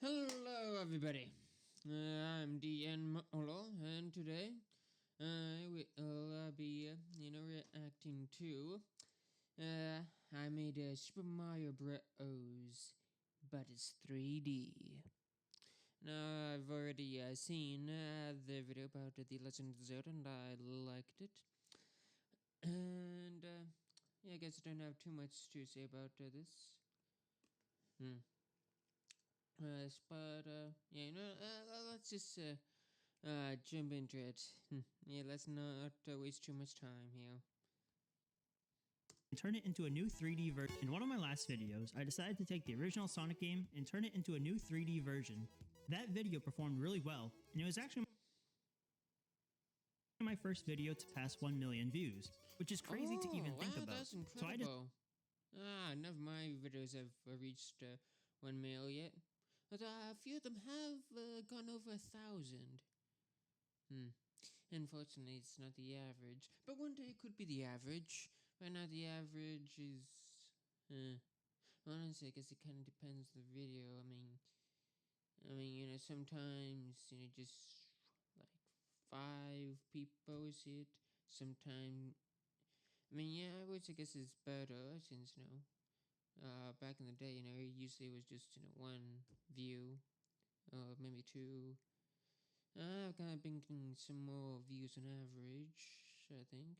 Hello, everybody. I'm DN Molo, and today I will be, reacting to. I made a Super Mario Bros., but it's 3D. Now, I've already seen the video about The Legend of Zelda, and I liked it. And, yeah, I guess I don't have too much to say about this. Yeah, let's just jump into it. Yeah, let's not waste too much time here. And turn it into a new 3D version. In one of my last videos, I decided to take the original Sonic game and turn it into a new 3D version. That video performed really well, and it was actually my first video to pass 1 million views, which is crazy to even think about. That's incredible. None of my videos have reached 1 mil yet, but a few of them have gone over 1,000. Unfortunately, it's not the average, but one day it could be the average. Right now, the average is. Honestly, I guess it kind of depends on the video. Sometimes just like 5 people see it. Sometimes, average I guess is better since back in the day, usually it was just one view, or maybe 2. I've kind of been getting some more views on average, I think.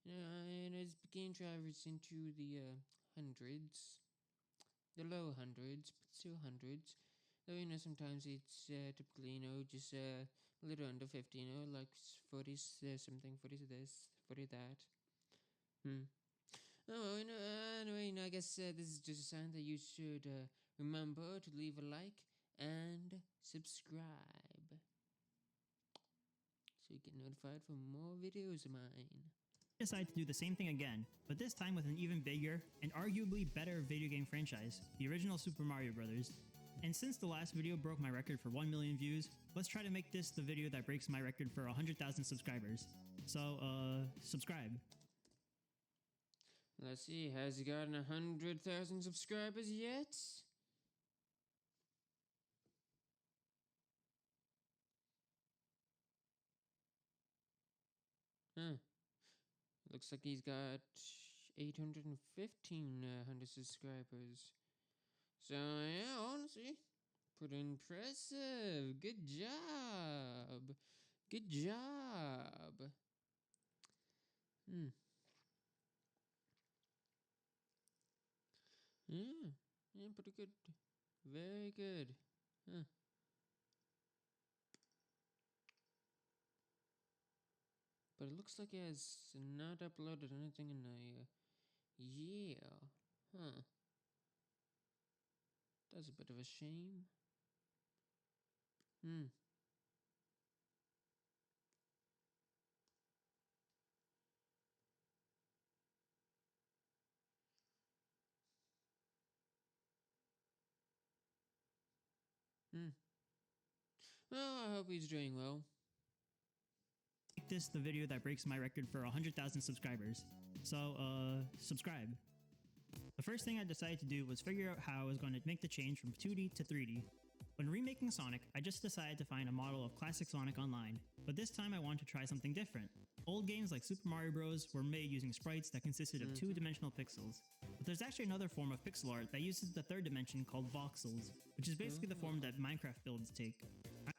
And it's beginning to average into the hundreds, the low hundreds, but still hundreds. Though, sometimes it's typically, just a little under 50, like 40 something, 40 this, 40 that. Oh, anyway, I guess this is just a sign that you should remember to leave a like and subscribe, so you get notified for more videos of mine. Decided to do the same thing again, but this time with an even bigger and arguably better video game franchise, the original Super Mario Bros. And since the last video broke my record for 1 million views, let's try to make this the video that breaks my record for 100,000 subscribers. So, subscribe. Let's see, has he gotten 100,000 subscribers yet? Looks like he's got 815 subscribers. So, yeah, honestly, pretty impressive. Good job. Good job. Yeah, pretty good. Very good. But it looks like he has not uploaded anything in a year. That's a bit of a shame. Well, I hope he's doing well. Make this the video that breaks my record for 100,000 subscribers. So, subscribe. The first thing I decided to do was figure out how I was going to make the change from 2D to 3D. When remaking Sonic, I just decided to find a model of classic Sonic online, but this time I wanted to try something different. Old games like Super Mario Bros. Were made using sprites that consisted of 2-dimensional pixels, but there's actually another form of pixel art that uses the third dimension called voxels, which is basically the form that Minecraft builds take.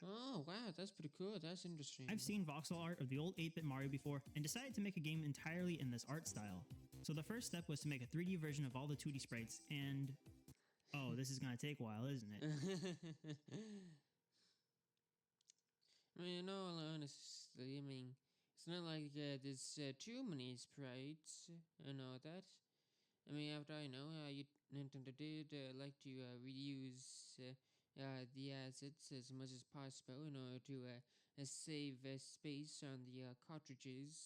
Oh, wow, that's pretty cool. That's interesting. I've seen voxel art of the old 8-bit Mario before and decided to make a game entirely in this art style. So the first step was to make a 3D version of all the 2D sprites, and oh, this is gonna take a while, isn't it? Honestly, it's not like there's too many sprites and all that. After Nintendo did like to reuse the assets as much as possible in order to save space on the cartridges.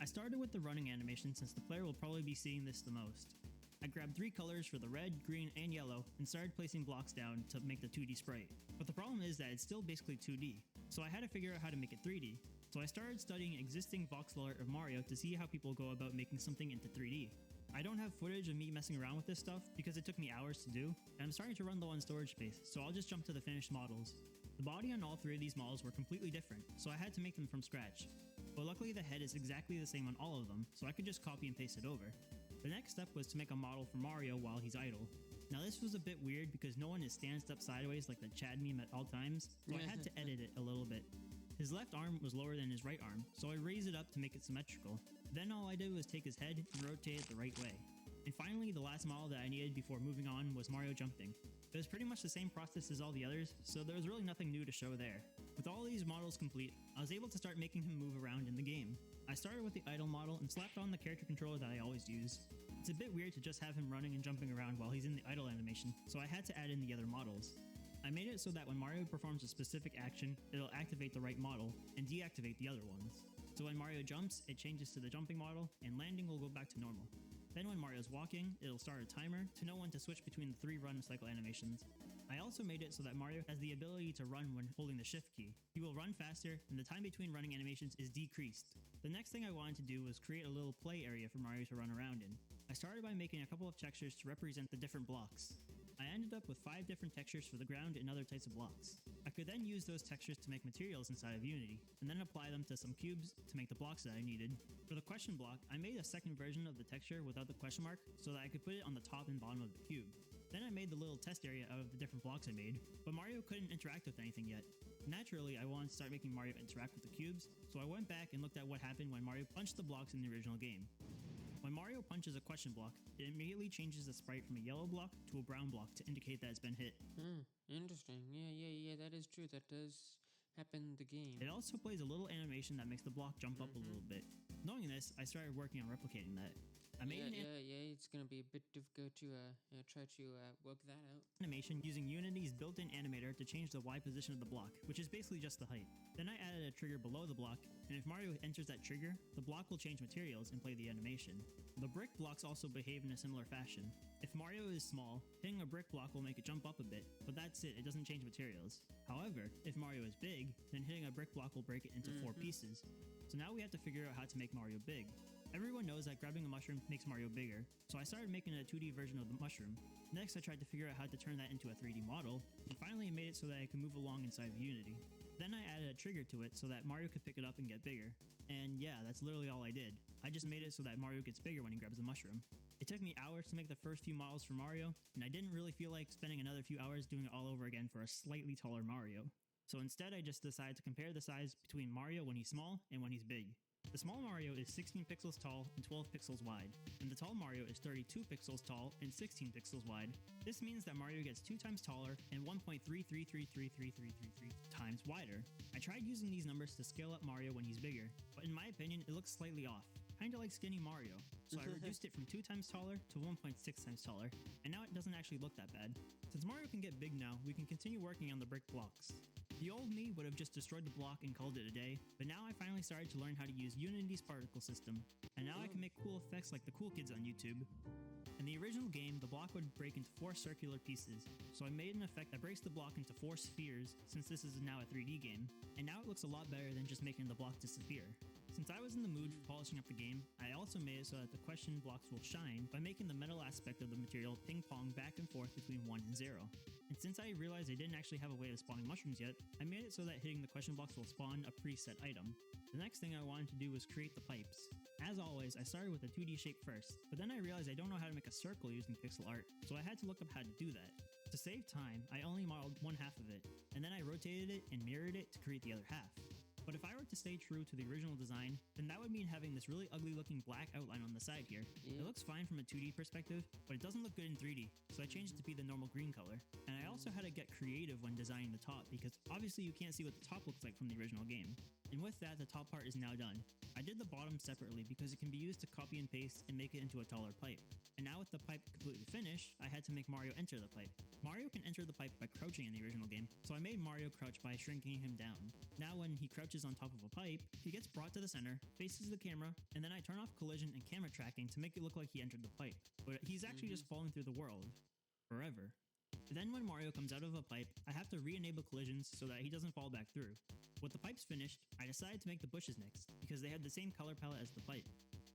I started with the running animation since the player will probably be seeing this the most. I grabbed 3 colors for the red, green, and yellow and started placing blocks down to make the 2D sprite. But the problem is that it's still basically 2D, so I had to figure out how to make it 3D. So I started studying existing voxel art of Mario to see how people go about making something into 3D. I don't have footage of me messing around with this stuff because it took me hours to do, and I'm starting to run low on storage space, so I'll just jump to the finished models. The body on all three of these models were completely different, so I had to make them from scratch. But luckily the head is exactly the same on all of them, so I could just copy and paste it over. The next step was to make a model for Mario while he's idle. Now this was a bit weird because no one is stands up sideways like the Chad meme at all times, so I had to edit it a little bit. His left arm was lower than his right arm, so I raised it up to make it symmetrical. Then all I did was take his head and rotate it the right way. And finally, the last model that I needed before moving on was Mario jumping. It was pretty much the same process as all the others, so there was really nothing new to show there. With all these models complete, I was able to start making him move around in the game. I started with the idle model and slapped on the character controller that I always use. It's a bit weird to just have him running and jumping around while he's in the idle animation, so I had to add in the other models. I made it so that when Mario performs a specific action, it'll activate the right model and deactivate the other ones. So when Mario jumps, it changes to the jumping model, and landing will go back to normal. Then when Mario's walking, it'll start a timer to know when to switch between the 3 run cycle animations. I also made it so that Mario has the ability to run when holding the shift key. He will run faster, and the time between running animations is decreased. The next thing I wanted to do was create a little play area for Mario to run around in. I started by making a couple of textures to represent the different blocks. I ended up with 5 different textures for the ground and other types of blocks. I could then use those textures to make materials inside of Unity, and then apply them to some cubes to make the blocks that I needed. For the question block, I made a second version of the texture without the question mark so that I could put it on the top and bottom of the cube. Then I made the little test area out of the different blocks I made, but Mario couldn't interact with anything yet. Naturally, I wanted to start making Mario interact with the cubes, so I went back and looked at what happened when Mario punched the blocks in the original game. When Mario punches a question block, it immediately changes the sprite from a yellow block to a brown block to indicate that it's been hit. Interesting. Yeah, that is true. That does happen in the game. It also plays a little animation that makes the block jump up a little bit. Knowing this, I started working on replicating that. I made it's gonna be a bit difficult to try to work that out. Animation using Unity's built-in animator to change the Y position of the block, which is basically just the height. Then I added a trigger below the block, and if Mario enters that trigger, the block will change materials and play the animation. The brick blocks also behave in a similar fashion. If Mario is small, hitting a brick block will make it jump up a bit, but that's it doesn't change materials. However, if Mario is big, then hitting a brick block will break it into 4 pieces. So now we have to figure out how to make Mario big. Everyone knows that grabbing a mushroom makes Mario bigger, so I started making a 2D version of the mushroom. Next I tried to figure out how to turn that into a 3D model, and finally I made it so that I could move along inside of Unity. Then I added a trigger to it so that Mario could pick it up and get bigger. And yeah, that's literally all I did. I just made it so that Mario gets bigger when he grabs the mushroom. It took me hours to make the first few models for Mario, and I didn't really feel like spending another few hours doing it all over again for a slightly taller Mario. So instead I just decided to compare the size between Mario when he's small and when he's big. The small Mario is 16 pixels tall and 12 pixels wide, and the tall Mario is 32 pixels tall and 16 pixels wide. This means that Mario gets 2 times taller and 1.33333333 times wider. I tried using these numbers to scale up Mario when he's bigger, but in my opinion it looks slightly off, kinda like skinny Mario, so I reduced it from 2 times taller to 1.6 times taller, and now it doesn't actually look that bad. Since Mario can get big now, we can continue working on the brick blocks. The old me would have just destroyed the block and called it a day, but now I finally started to learn how to use Unity's particle system, and now I can make cool effects like the cool kids on YouTube. In the original game, the block would break into 4 circular pieces, so I made an effect that breaks the block into 4 spheres since this is now a 3D game, and now it looks a lot better than just making the block disappear. Since I was in the mood for polishing up the game, I also made it so that the question blocks will shine by making the metal aspect of the material ping-pong back and forth between 1 and 0. And since I realized I didn't actually have a way of spawning mushrooms yet, I made it so that hitting the question blocks will spawn a preset item. The next thing I wanted to do was create the pipes. As always, I started with a 2D shape first, but then I realized I don't know how to make a circle using pixel art, so I had to look up how to do that. To save time, I only modeled one half of it, and then I rotated it and mirrored it to create the other half. But if I were to stay true to the original design, then that would mean having this really ugly looking black outline on the side here. It looks fine from a 2D perspective, but it doesn't look good in 3D, so I changed it to be the normal green color. And I also had to get creative when designing the top, because obviously you can't see what the top looks like from the original game. And with that, the top part is now done. I did the bottom separately because it can be used to copy and paste and make it into a taller pipe. And now with the pipe completely finished, I had to make Mario enter the pipe. Mario can enter the pipe by crouching in the original game, so I made Mario crouch by shrinking him down. Now when he crouches on top of a pipe, he gets brought to the center, faces the camera, and then I turn off collision and camera tracking to make it look like he entered the pipe. But he's actually just falling through the world. Forever. Then when Mario comes out of a pipe, I have to re-enable collisions so that he doesn't fall back through. With the pipes finished, I decided to make the bushes next, because they had the same color palette as the pipe.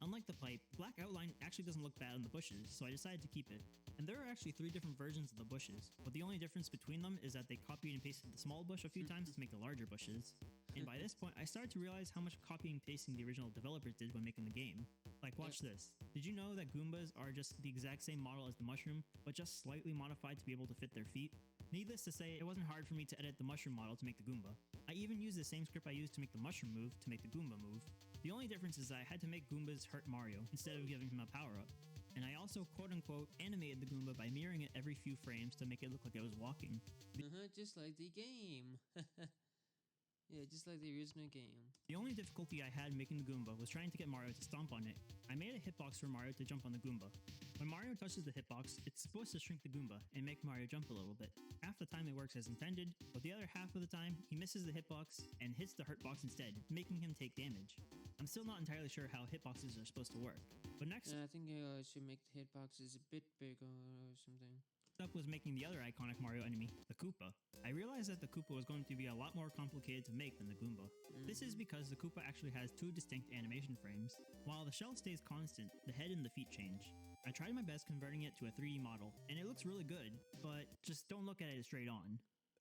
Unlike the pipe, the black outline actually doesn't look bad on the bushes, so I decided to keep it. And there are actually 3 different versions of the bushes, but the only difference between them is that they copied and pasted the small bush a few times to make the larger bushes. And by this point, I started to realize how much copying and pasting the original developers did when making the game. Like, watch this. Did you know that Goombas are just the exact same model as the mushroom, but just slightly modified to be able to fit their feet? Needless to say, it wasn't hard for me to edit the mushroom model to make the Goomba. I even used the same script I used to make the mushroom move to make the Goomba move. The only difference is that I had to make Goombas hurt Mario instead of giving him a power-up. And I also quote-unquote animated the Goomba by mirroring it every few frames to make it look like it was walking. Just like the game. Yeah, just like the original game. The only difficulty I had making the Goomba was trying to get Mario to stomp on it. I made a hitbox for Mario to jump on the Goomba. When Mario touches the hitbox, it's supposed to shrink the Goomba and make Mario jump a little bit. Half the time it works as intended, but the other half of the time, he misses the hitbox and hits the hurtbox instead, making him take damage. I'm still not entirely sure how hitboxes are supposed to work. But next I think I should make the hitboxes a bit bigger or something. up was making the other iconic Mario enemy, the Koopa. I realized that the Koopa was going to be a lot more complicated to make than the Goomba. This is because the Koopa actually has 2 distinct animation frames. While the shell stays constant, the head and the feet change. I tried my best converting it to a 3D model, and it looks really good, but just don't look at it straight on.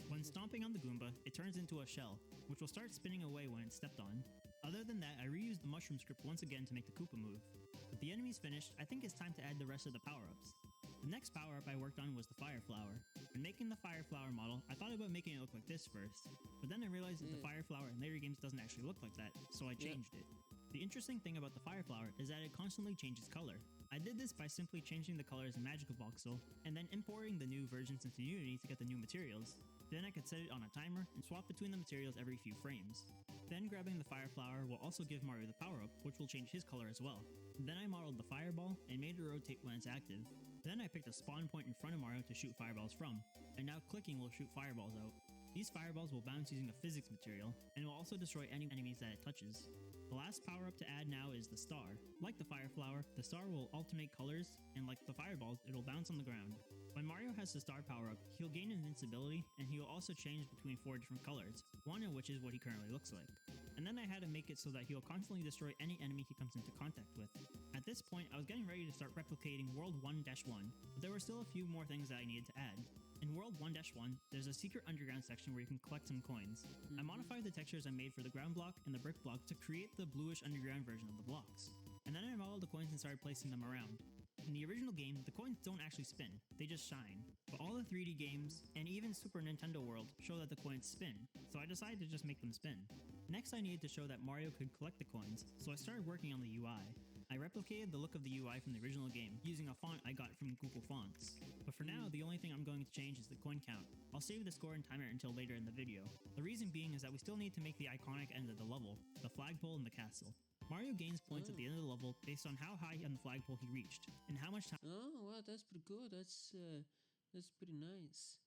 When stomping on the Goomba, it turns into a shell, which will start spinning away when it's stepped on. Other than that, I reused the mushroom script once again to make the Koopa move. With the enemies finished, I think it's time to add the rest of the power-ups. The next power-up I worked on was the Fire Flower. When making the Fire Flower model, I thought about making it look like this first, but then I realized that the Fire Flower in later games doesn't actually look like that, so I changed it. The interesting thing about the Fire Flower is that it constantly changes color. I did this by simply changing the colors in Magical Voxel, and then importing the new versions into Unity to get the new materials. Then I could set it on a timer and swap between the materials every few frames. Then grabbing the Fire Flower will also give Mario the power-up, which will change his color as well. Then I modeled the Fireball and made it rotate when it's active. Then I picked a spawn point in front of Mario to shoot fireballs from, and now clicking will shoot fireballs out. These fireballs will bounce using a physics material, and will also destroy any enemies that it touches. The last power-up to add now is the Star. Like the Fire Flower, the Star will alternate colors, and like the fireballs, it'll bounce on the ground. When Mario has the Star power-up, he'll gain invincibility, and he will also change between 4 different colors, one of which is what he currently looks like. And then I had to make it so that he'll constantly destroy any enemy he comes into contact with. At this point, I was getting ready to start replicating World 1-1, but there were still a few more things that I needed to add. In World 1-1, there's a secret underground section where you can collect some coins. I modified the textures I made for the ground block and the brick block to create the bluish underground version of the blocks. And then I modeled the coins and started placing them around. In the original game, the coins don't actually spin, they just shine. But all the 3D games, and even Super Nintendo World, show that the coins spin, so I decided to just make them spin. Next I needed to show that Mario could collect the coins, so I started working on the UI. I replicated the look of the UI from the original game, using a font I got from Google Fonts. But for now, the only thing I'm going to change is the coin count. I'll save the score and timer until later in the video. The reason being is that we still need to make the iconic end of the level, the flagpole and the castle. Mario gains points at the end of the level based on how high on the flagpole he reached, and how much time Wow, that's pretty good. That's pretty nice.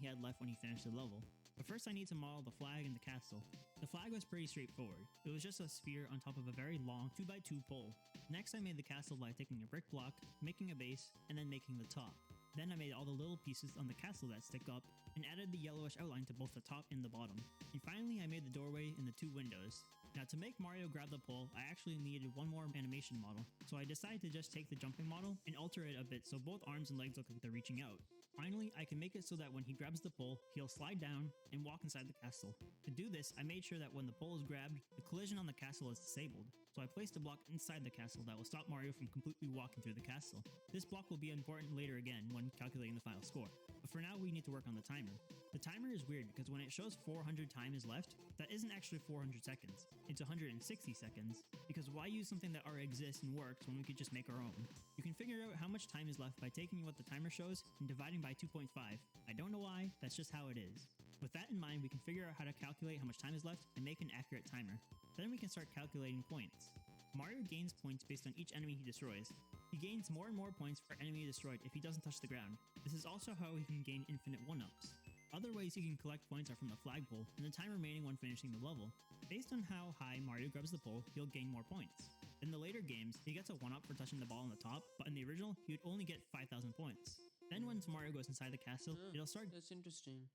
he had left when he finished the level. But first I need to model the flag and the castle. The flag was pretty straightforward. It was just a sphere on top of a very long 2x2 pole. Next I made the castle by taking a brick block, making a base, and then making the top. Then I made all the little pieces on the castle that stick up, and added the yellowish outline to both the top and the bottom. And finally I made the doorway and the 2 windows. Now to make Mario grab the pole, I actually needed one more animation model, so I decided to just take the jumping model and alter it a bit so both arms and legs look like they're reaching out. Finally, I can make it so that when he grabs the pole, he'll slide down and walk inside the castle. To do this, I made sure that when the pole is grabbed, the collision on the castle is disabled. So I placed a block inside the castle that will stop Mario from completely walking through the castle. This block will be important later again when calculating the final score. But for now, we need to work on the timer. The timer is weird because when it shows 400 time is left, that isn't actually 400 seconds. It's 160 seconds. Because why use something that already exists and works when we could just make our own? You can figure out how much time is left by taking what the timer shows and dividing by 2.5. I don't know why, that's just how it is. With that in mind, we can figure out how to calculate how much time is left and make an accurate timer. Then we can start calculating points. Mario gains points based on each enemy he destroys. He gains more and more points for enemy destroyed if he doesn't touch the ground. This is also how he can gain infinite 1-ups. Other ways he can collect points are from the flagpole and the time remaining when finishing the level. Based on how high Mario grabs the pole, he'll gain more points. In the later games, he gets a 1-up for touching the ball on the top, but in the original, he would only get 5,000 points. Then once Mario goes inside the castle, it'll start. That's interesting.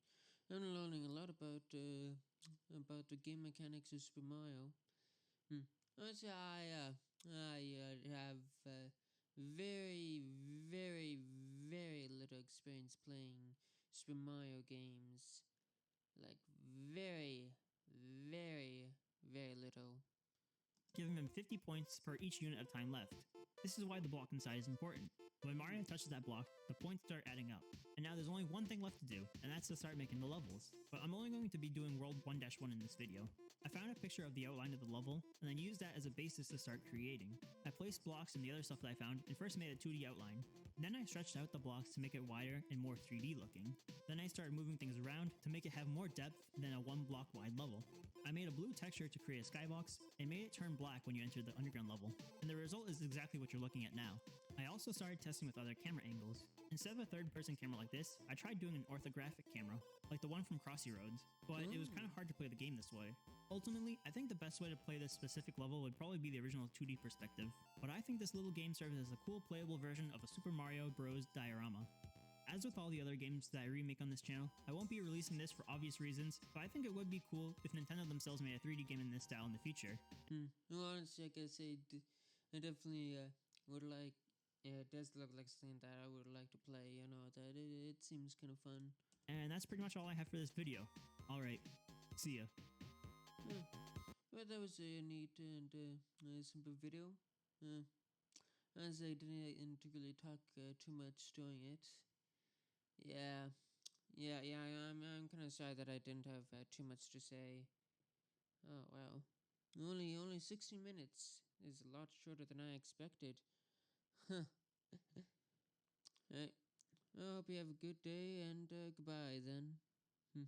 I'm learning a lot about the game mechanics of Super Mario. I have very, very, very little experience playing Super Mario games. Like, very, very, very little. Giving them 50 points per each unit of time left. This is why the block inside is important. When Mario touches that block, the points start adding up. And now there's only one thing left to do, and that's to start making the levels. But I'm only going to be doing World 1-1 in this video. I found a picture of the outline of the level, and then used that as a basis to start creating. I placed blocks and the other stuff that I found, and first made a 2D outline. Then I stretched out the blocks to make it wider and more 3D looking. Then I started moving things around to make it have more depth than a 1 block wide level. I made a blue texture to create a skybox, and made it turn black when you enter the underground level, and the result is exactly what you're looking at now. I also started testing with other camera angles. Instead of a third-person camera like this, I tried doing an orthographic camera, like the one from Crossy Roads, but it was kind of hard to play the game this way. Ultimately, I think the best way to play this specific level would probably be the original 2D perspective, but I think this little game serves as a cool playable version of a Super Mario Bros. Diorama. As with all the other games that I remake on this channel, I won't be releasing this for obvious reasons, but I think it would be cool if Nintendo themselves made a 3D game in this style in the future. Well, honestly, I gotta say, I definitely would like. Yeah, it does look like something that I would like to play. You know, that it seems kind of fun. And that's pretty much all I have for this video. Alright, see ya. Well, that was a neat and simple video. As I didn't really talk too much during it. Yeah, yeah. I'm kind of sorry that I didn't have too much to say. Oh well, only 60 minutes is a lot shorter than I expected. Huh. Right. I hope you have a good day and goodbye then.